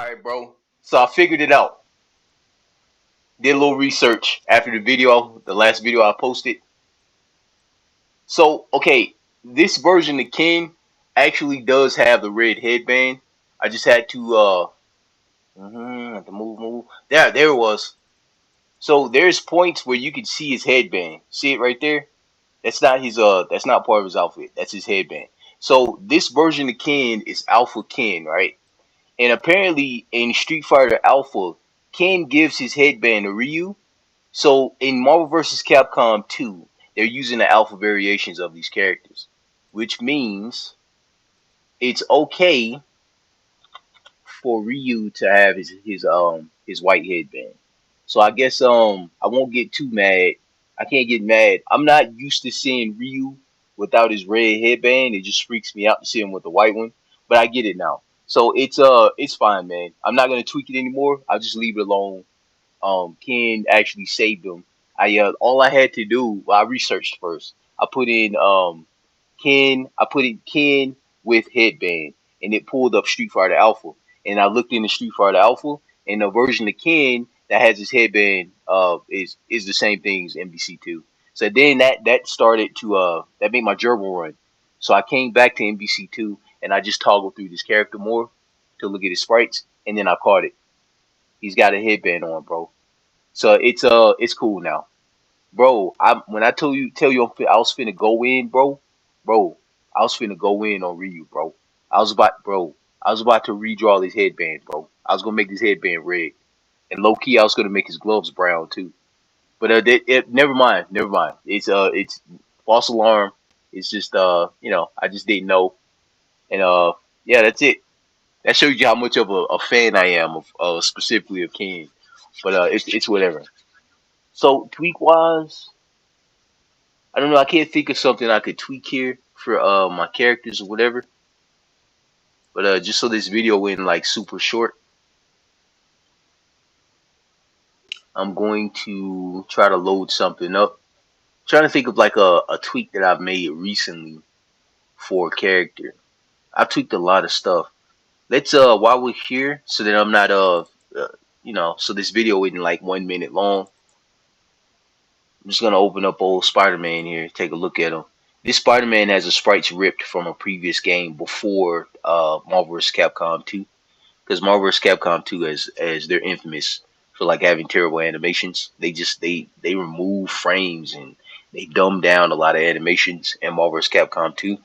Alright, bro. So I figured it out. Did a little research after the last video I posted. So, okay, this version of Ken actually does have the red headband. I just had to had to move. There it was. So there's points where you can see his headband. See it right there? That's not part of his outfit. That's his headband. So this version of Ken is Alpha Ken, right? And apparently in Street Fighter Alpha, Ken gives his headband to Ryu. So in Marvel vs. Capcom 2, they're using the alpha variations of these characters, which means it's okay for Ryu to have his white headband. So I guess I won't get too mad. I can't get mad. I'm not used to seeing Ryu without his red headband. It just freaks me out to see him with the white one. But I get it now. So it's fine, man. I'm not gonna tweak it anymore. I'll just leave it alone. Ken actually saved him. I all I had to do, well, I researched first. I put in Ken with headband, and it pulled up Street Fighter Alpha. And I looked into Street Fighter Alpha, and the version of Ken that has his headband is the same thing as MVC2. So then that made my gerbil run. So I came back to MVC2 and I just toggled through this character more to look at his sprites, and then I caught it. He's got a headband on, bro. So it's cool now, bro. When I tell you I was finna go in, bro. I was finna go in on Ryu, bro. I was about to redraw this headband, bro. I was gonna make this headband red, and low key, I was gonna make his gloves brown too. But never mind, never mind. It's false alarm. It's just I just didn't know, and yeah, that's it. That shows you how much of a fan I am of specifically of King. But it's whatever. So tweak wise, I don't know. I can't think of something I could tweak here for my characters or whatever. But just so this video went like super short, I'm going to try to load something up. Trying to think of like a tweak that I've made recently for a character. I've tweaked a lot of stuff. Let's while we're here, so that I'm not so this video isn't like 1 minute long. I'm just gonna open up old Spider-Man here, take a look at him. This Spider-Man has the sprites ripped from a previous game before Marvel vs. Capcom 2, because Marvel vs. Capcom 2, as they're infamous for like having terrible animations. They remove frames and they dumb down a lot of animations in Marvel vs. Capcom 2,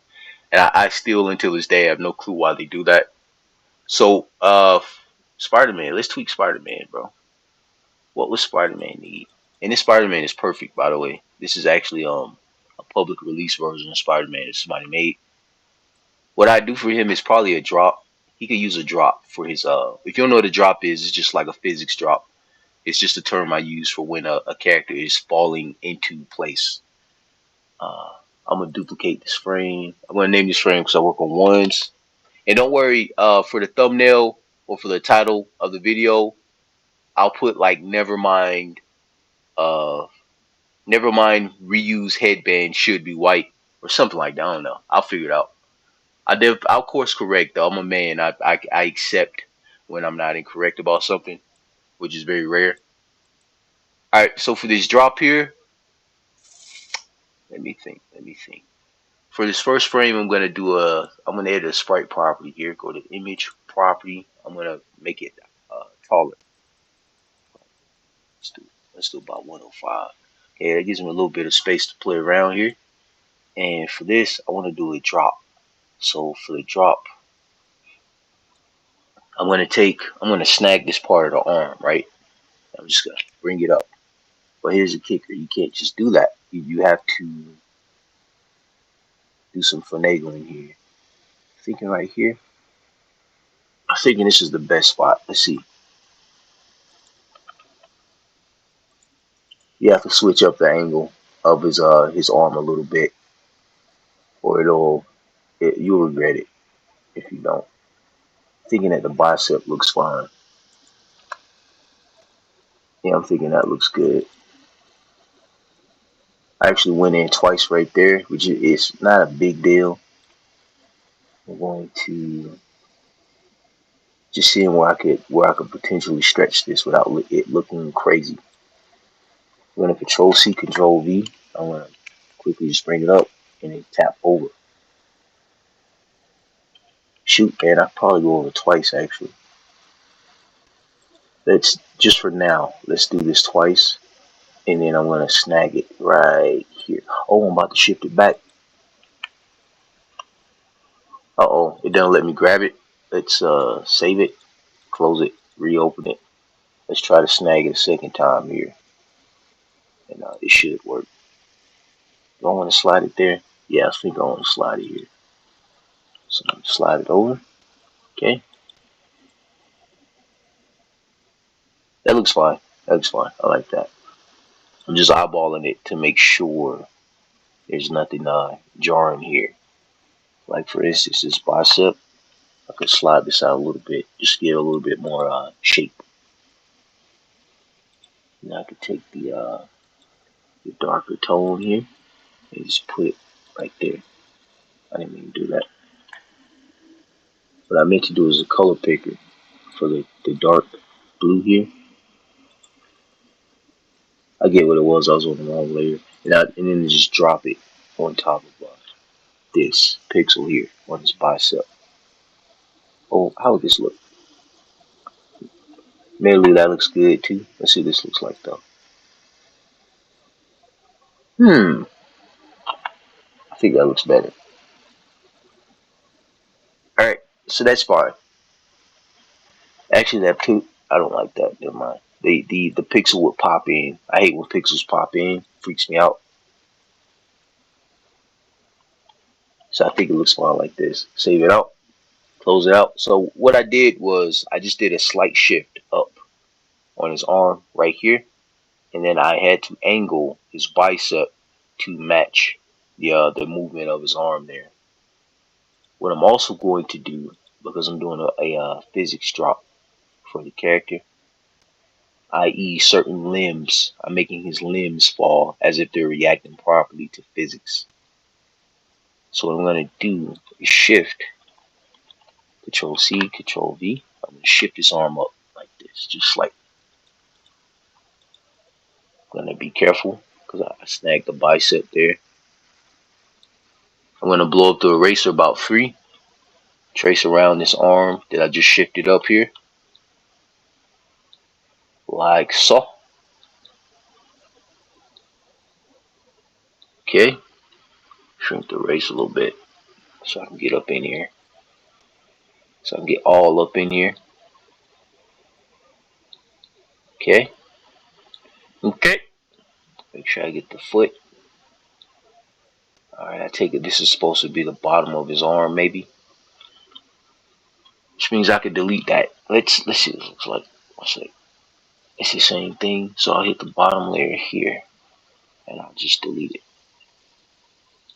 and I still until this day have no clue why they do that. So Spider-Man, let's tweak Spider-Man, bro. What would Spider-Man need? And this Spider-Man is perfect, by the way. This is actually a public release version of Spider-Man that somebody made. What I do for him is probably a drop. He could use a drop for his if you don't know what a drop is, it's just like a physics drop. It's just a term I use for when a character is falling into place. I'm gonna duplicate this frame. I'm gonna name this frame because I work on ones. And don't worry, for the thumbnail or for the title of the video, I'll put like uh never mind Ryu's headband should be white or something like that. I don't know. I'll figure it out. I'll course correct though. I'm a man. I accept when I'm not incorrect about something, which is very rare. All right. So for this drop here, let me think. Let me think. For this first frame, I'm gonna add a sprite property here. Go to image property. I'm gonna make it taller. Let's do let's do about 105. Okay, that gives me a little bit of space to play around here. And for this, I want to do a drop. So for the drop, I'm gonna snag this part of the arm, right? I'm just gonna bring it up. But here's the kicker: you can't just do that. You have to do some finagling here. Thinking right here. I'm thinking this is the best spot. Let's see. You have to switch up the angle of his arm a little bit, or you'll regret it if you don't. Thinking that the bicep looks fine. Yeah, I'm thinking that looks good. I actually went in twice right there, which is not a big deal. I'm going to Just seeing where I could potentially stretch this without it looking crazy. I'm gonna Control C, Control V. I'm gonna quickly just bring it up and then tap over. Shoot, man, I probably go over twice actually. Let's just for now. Let's do this twice, and then I'm gonna snag it right here. Oh, I'm about to shift it back. Uh-oh, it doesn't let me grab it. Let's save it, close it, reopen it. Let's try to snag it a second time here, and it should work. Do I want to slide it there? Yeah, I think I want to slide it here. So I'm gonna slide it over. Okay, that looks fine. That looks fine. I like that. I'm just eyeballing it to make sure there's nothing jarring here. Like for instance, this bicep, I could slide this out a little bit, just give it a little bit more shape. Now I could take the darker tone here and just put it right there. I didn't mean to do that. What I meant to do is a color picker for the dark blue here. I get what it was. I was on the wrong layer, and then just drop it on top of this pixel here on this bicep. Oh, how would this look? Maybe that looks good too. Let's see what this looks like though. I think that looks better. All right, so that's fine. Actually, that too. I don't like that. Never mind. The pixel would pop in. I hate when pixels pop in. Freaks me out. So I think it looks fine like this. Save it out. Close it out. So what I did was I just did a slight shift up on his arm right here, and then I had to angle his bicep to match the movement of his arm there. What I'm also going to do, because I'm doing a physics drop for the character, i.e. certain limbs, I'm making his limbs fall as if they're reacting properly to physics. So what I'm going to do is shift, Control C, Control V. I'm going to shift his arm up like this, just like. I'm going to be careful because I snagged the bicep there. I'm going to blow up the eraser about 3. Trace around this arm that I just shifted up here. Like so. Okay. Shrink the eraser a little bit so I can get up in here. So I can get all up in here. Okay. Okay. Make sure I get the foot. Alright, I take it this is supposed to be the bottom of his arm, maybe. Which means I could delete that. Let's see what it looks like. Let's see. It's the same thing. So I'll hit the bottom layer here. And I'll just delete it.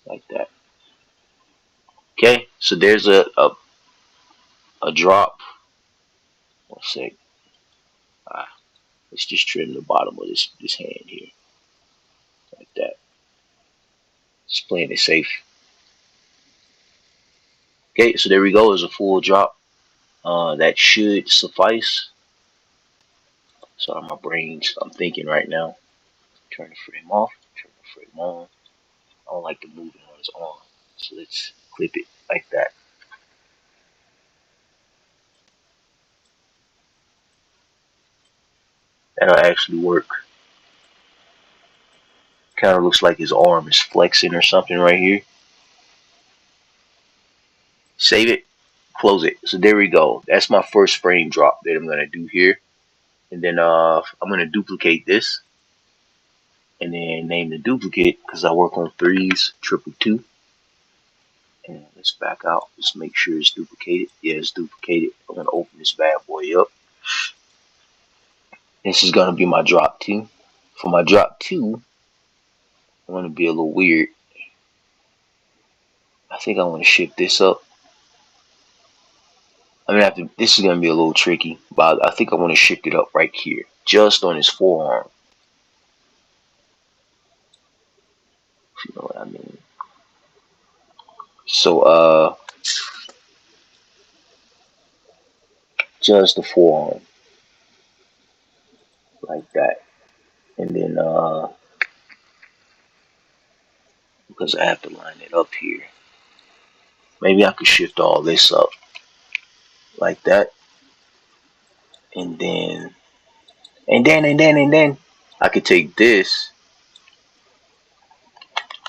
Like that. Okay, so there's a drop. Let's see. Let's just trim the bottom of this hand here. Like that. Just playing it safe. Okay, so there we go. There's a full drop. That should suffice. Sorry, my brain's, I'm thinking right now. Turn the frame off, turn the frame on. I don't like the movement on his arm. So let's clip it like that. That'll actually work. Kind of looks like his arm is flexing or something right here. Save it, close it. So there we go. That's my first frame drop that I'm going to do here. And then I'm going to duplicate this. And then name the duplicate because I work on 3s, 222. And let's back out. Let's make sure it's duplicated. Yeah, it's duplicated. I'm going to open this bad boy up. This is going to be my drop 2. For my drop 2, I want to be a little weird. I think I want to shift this up. This is going to be a little tricky, but I think I want to shift it up right here, just on his forearm. If you know what I mean. So, just the forearm like that. And then because I have to line it up here, maybe I could shift all this up like that. And then I could take this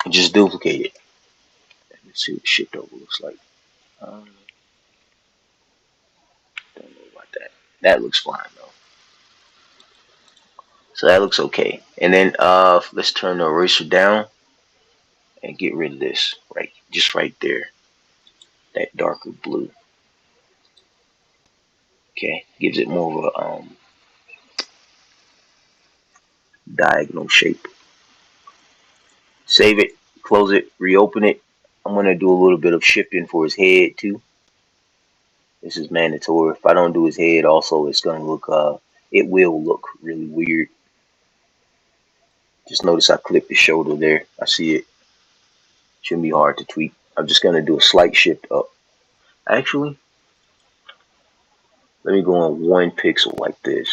and just duplicate it. Let's see what shift over looks like. Don't know about that. That looks fine though. So that looks okay. And then let's turn the eraser down and get rid of this just right there. That darker blue. Okay, gives it more of a diagonal shape. Save it, close it, reopen it. I'm gonna do a little bit of shifting for his head too. This is mandatory. If I don't do his head also, it's gonna look it will look really weird. Just notice I clipped the shoulder there. I see it. Shouldn't be hard to tweak. I'm just gonna do a slight shift up. Actually, let me go on 1 pixel like this.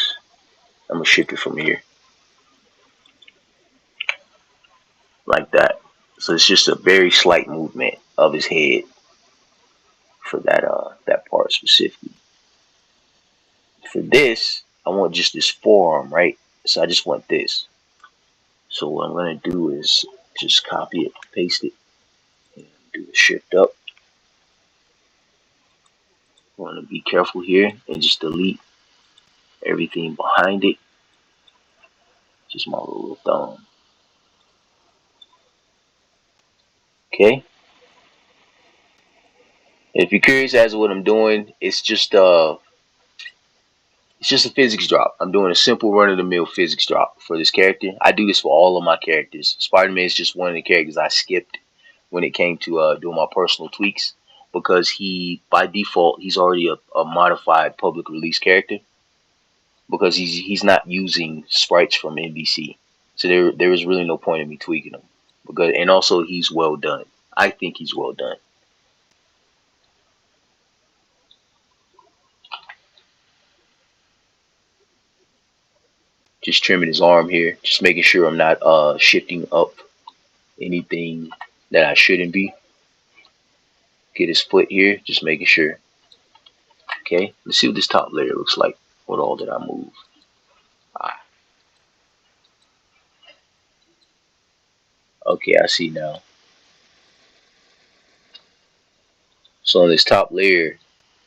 I'm gonna shift it from here. Like that. So it's just a very slight movement of his head for that part specifically. For this, I want just this forearm, right? So I just want this. So what I'm gonna do is just copy it, paste it, and do a shift up. I want to be careful here and just delete everything behind it. Just my little thumb. Okay. If you're curious as to what I'm doing, it's just a physics drop. I'm doing a simple run-of-the-mill physics drop for this character. I do this for all of my characters. Spiderman is just one of the characters I skipped when it came to doing my personal tweaks, because by default he's already a modified public release character, because he's not using sprites from MVC. So there is really no point in me tweaking him, and also he's well done. I think he's well done. Just trimming his arm here, just making sure I'm not shifting up anything that I shouldn't be. Get his foot here, just making sure. Okay, let's see what this top layer looks like. What all did I move? Okay, I see now. So on this top layer,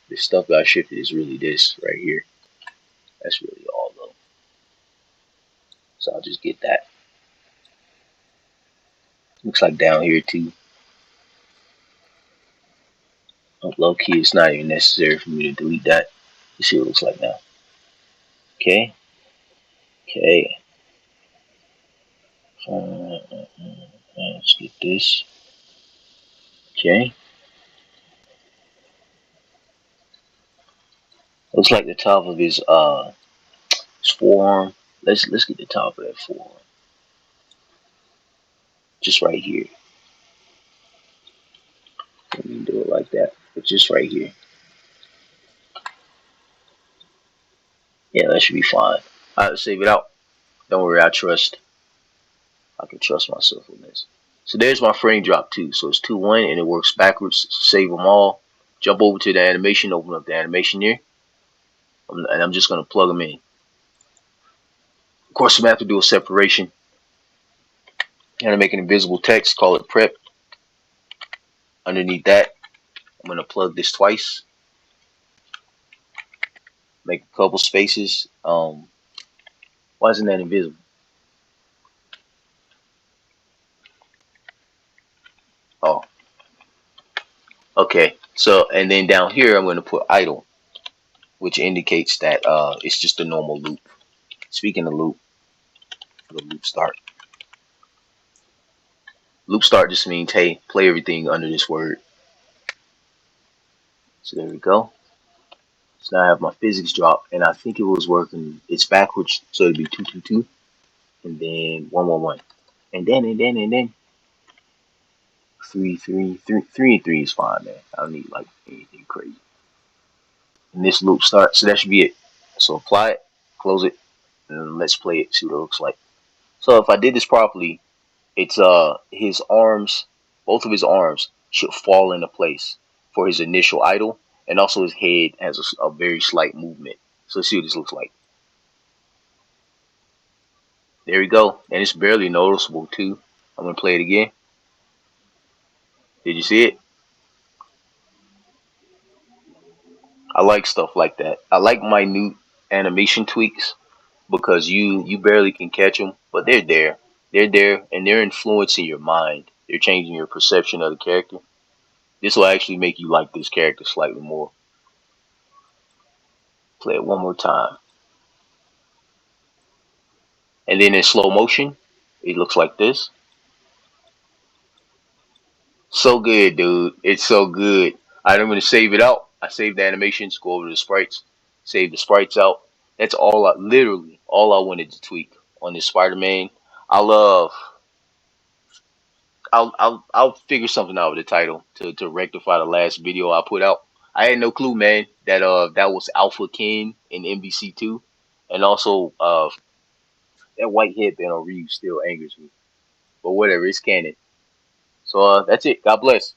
the stuff that I shifted is really this right here. That's really all though. So I'll just get that. Looks like down here too. Oh, low key, it's not even necessary for me to delete that. Let's see what it looks like now. Okay. Okay. Let's get this. Okay. Looks like the top of his forearm. Let's get the top of that forearm. Just right here. Let me do it like that. But just right here. Yeah, that should be fine. Alright, save it out. Don't worry, I can trust myself on this. So there's my frame drop too. So it's 2-1 and it works backwards. Save them all. Jump over to the animation, open up the animation here. And I'm just going to plug them in. Of course, I'm going to have to do a separation. I'm going to make an invisible text, call it prep. Underneath that, I'm going to plug this twice. Make a couple spaces. Why isn't that invisible? Oh. Okay. So, and then down here, I'm going to put idle, which indicates that it's just a normal loop. Speaking of loop, the loop start. Loop start just means, hey, play everything under this word. So there we go. So now I have my physics drop, and I think it was working. It's backwards, so it'd be 2-2-2, and then 1-1-1, and then 3-3-3. 3 and 3 is fine, man. I don't need like anything crazy. and this loop starts. So that should be it. So apply it, close it, and then let's play it. See what it looks like. So if I did this properly, it's his arms, both of his arms should fall into place for his initial idle, and also his head has a very slight movement. So let's see what this looks like. There we go, and it's barely noticeable too. I'm gonna play it again. Did you see it? I like stuff like that. I like minute animation tweaks because you barely can catch them, but they're there. They're there, and they're influencing your mind. They're changing your perception of the character. This will actually make you like this character slightly more. Play it one more time. And then in slow motion, it looks like this. So good, dude. It's so good. I'm going to save it out. I saved the animations, go over to the sprites, save the sprites out. That's all literally, all I wanted to tweak on this Spider-Man. I love, I'll figure something out with the title to rectify the last video I put out. I had no clue, man, that was Alpha Ken in MVC2. And also, that white headband on Ryu still angers me. But whatever, it's canon. So that's it. God bless.